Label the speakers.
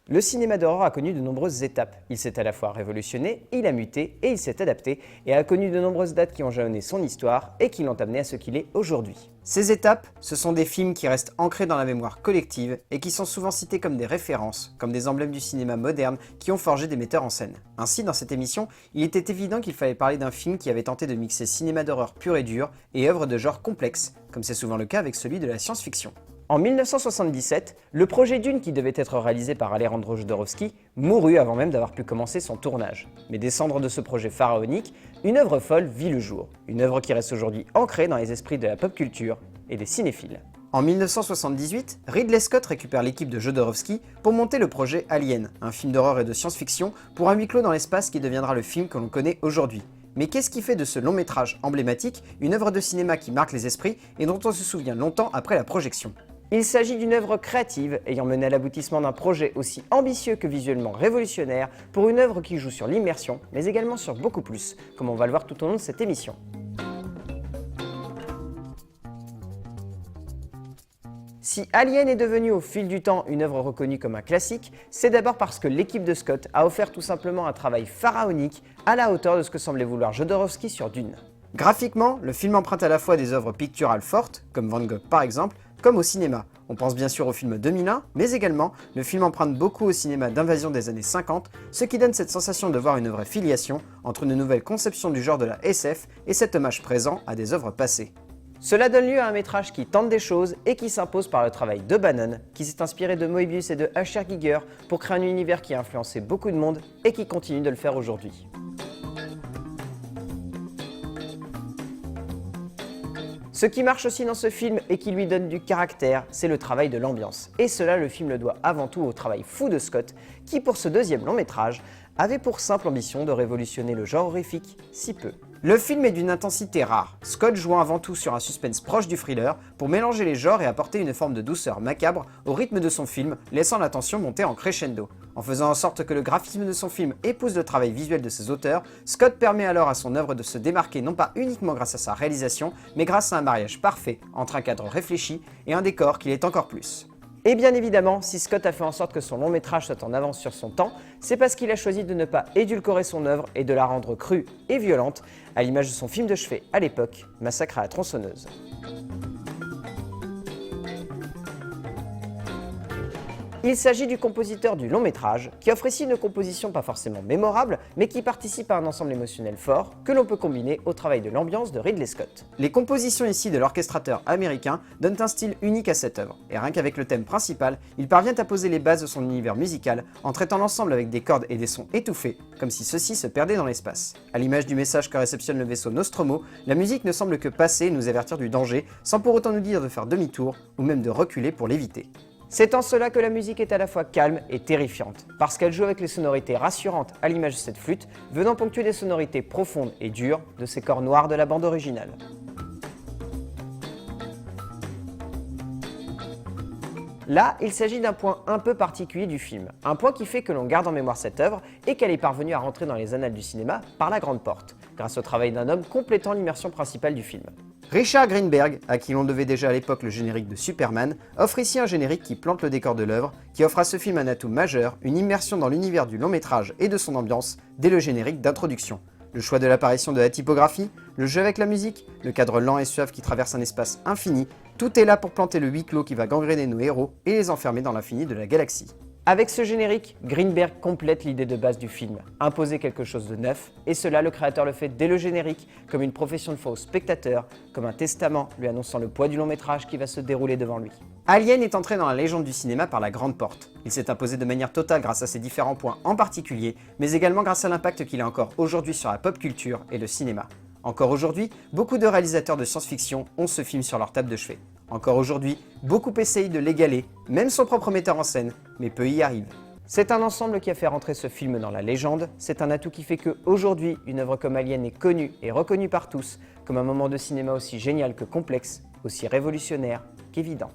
Speaker 1: Le cinéma d'horreur a connu de nombreuses étapes. Il s'est à la fois révolutionné, il a muté et il s'est adapté et a connu de nombreuses dates qui ont jalonné son histoire et qui l'ont amené à ce qu'il est aujourd'hui. Ces étapes, ce sont des films qui restent ancrés dans la mémoire collective et qui sont souvent cités comme des références, comme des emblèmes du cinéma moderne qui ont forgé des metteurs en scène. Ainsi, dans cette émission, il était évident qu'il fallait parler d'un film qui avait tenté de mixer cinéma d'horreur pur et dur et œuvre de genre complexe, comme c'est souvent le cas avec celui de la science-fiction. En 1977, le projet Dune qui devait être réalisé par Alejandro Jodorowsky mourut avant même d'avoir pu commencer son tournage. Mais des cendres de ce projet pharaonique, une œuvre folle vit le jour. Une œuvre qui reste aujourd'hui ancrée dans les esprits de la pop culture et des cinéphiles. En 1978, Ridley Scott récupère l'équipe de Jodorowsky pour monter le projet Alien, un film d'horreur et de science-fiction pour un huis clos dans l'espace qui deviendra le film que l'on connaît aujourd'hui. Mais qu'est-ce qui fait de ce long métrage emblématique une œuvre de cinéma qui marque les esprits et dont on se souvient longtemps après la projection ? Il s'agit d'une œuvre créative ayant mené à l'aboutissement d'un projet aussi ambitieux que visuellement révolutionnaire pour une œuvre qui joue sur l'immersion, mais également sur beaucoup plus, comme on va le voir tout au long de cette émission. Si Alien est devenu au fil du temps une œuvre reconnue comme un classique, c'est d'abord parce que l'équipe de Scott a offert tout simplement un travail pharaonique à la hauteur de ce que semblait vouloir Jodorowsky sur Dune. Graphiquement, le film emprunte à la fois des œuvres picturales fortes, comme Van Gogh par exemple, comme au cinéma. On pense bien sûr au film 2001, mais également, le film emprunte beaucoup au cinéma d'invasion des années 50, ce qui donne cette sensation de voir une vraie filiation entre une nouvelle conception du genre de la SF et cet hommage présent à des œuvres passées. Cela donne lieu à un métrage qui tente des choses et qui s'impose par le travail de Bannon, qui s'est inspiré de Moebius et de H.R. Giger pour créer un univers qui a influencé beaucoup de monde et qui continue de le faire aujourd'hui. Ce qui marche aussi dans ce film et qui lui donne du caractère, c'est le travail de l'ambiance. Et cela, le film le doit avant tout au travail fou de Scott, qui pour ce deuxième long métrage, avait pour simple ambition de révolutionner le genre horrifique si peu. Le film est d'une intensité rare, Scott jouant avant tout sur un suspense proche du thriller pour mélanger les genres et apporter une forme de douceur macabre au rythme de son film, laissant la tension monter en crescendo. En faisant en sorte que le graphisme de son film épouse le travail visuel de ses auteurs, Scott permet alors à son œuvre de se démarquer non pas uniquement grâce à sa réalisation, mais grâce à un mariage parfait entre un cadre réfléchi et un décor qui l'est encore plus. Et bien évidemment, si Scott a fait en sorte que son long métrage soit en avance sur son temps, c'est parce qu'il a choisi de ne pas édulcorer son œuvre et de la rendre crue et violente, à l'image de son film de chevet à l'époque, Massacre à la tronçonneuse. Il s'agit du compositeur du long métrage, qui offre ici une composition pas forcément mémorable, mais qui participe à un ensemble émotionnel fort, que l'on peut combiner au travail de l'ambiance de Ridley Scott. Les compositions ici de l'orchestrateur américain donnent un style unique à cette œuvre, et rien qu'avec le thème principal, il parvient à poser les bases de son univers musical en traitant l'ensemble avec des cordes et des sons étouffés, comme si ceux-ci se perdaient dans l'espace. À l'image du message que réceptionne le vaisseau Nostromo, la musique ne semble que passer et nous avertir du danger, sans pour autant nous dire de faire demi-tour, ou même de reculer pour l'éviter. C'est en cela que la musique est à la fois calme et terrifiante, parce qu'elle joue avec les sonorités rassurantes à l'image de cette flûte, venant ponctuer des sonorités profondes et dures de ces corps noirs de la bande originale. Là, il s'agit d'un point un peu particulier du film, un point qui fait que l'on garde en mémoire cette œuvre et qu'elle est parvenue à rentrer dans les annales du cinéma par la grande porte, grâce au travail d'un homme complétant l'immersion principale du film. Richard Greenberg, à qui l'on devait déjà à l'époque le générique de Superman, offre ici un générique qui plante le décor de l'œuvre, qui offre à ce film un atout majeur, une immersion dans l'univers du long métrage et de son ambiance dès le générique d'introduction. Le choix de l'apparition de la typographie, le jeu avec la musique, le cadre lent et suave qui traverse un espace infini, tout est là pour planter le huis clos qui va gangréner nos héros et les enfermer dans l'infini de la galaxie. Avec ce générique, Greenberg complète l'idée de base du film, imposer quelque chose de neuf, et cela le créateur le fait dès le générique, comme une profession de foi au spectateur, comme un testament lui annonçant le poids du long métrage qui va se dérouler devant lui. Alien est entré dans la légende du cinéma par la grande porte. Il s'est imposé de manière totale grâce à ses différents points en particulier, mais également grâce à l'impact qu'il a encore aujourd'hui sur la pop culture et le cinéma. Encore aujourd'hui, beaucoup de réalisateurs de science-fiction ont ce film sur leur table de chevet. Encore aujourd'hui, beaucoup essayent de l'égaler, même son propre metteur en scène, mais peu y arrivent. C'est un ensemble qui a fait rentrer ce film dans la légende, c'est un atout qui fait qu'aujourd'hui, une œuvre comme Alien est connue et reconnue par tous, comme un moment de cinéma aussi génial que complexe, aussi révolutionnaire qu'évident.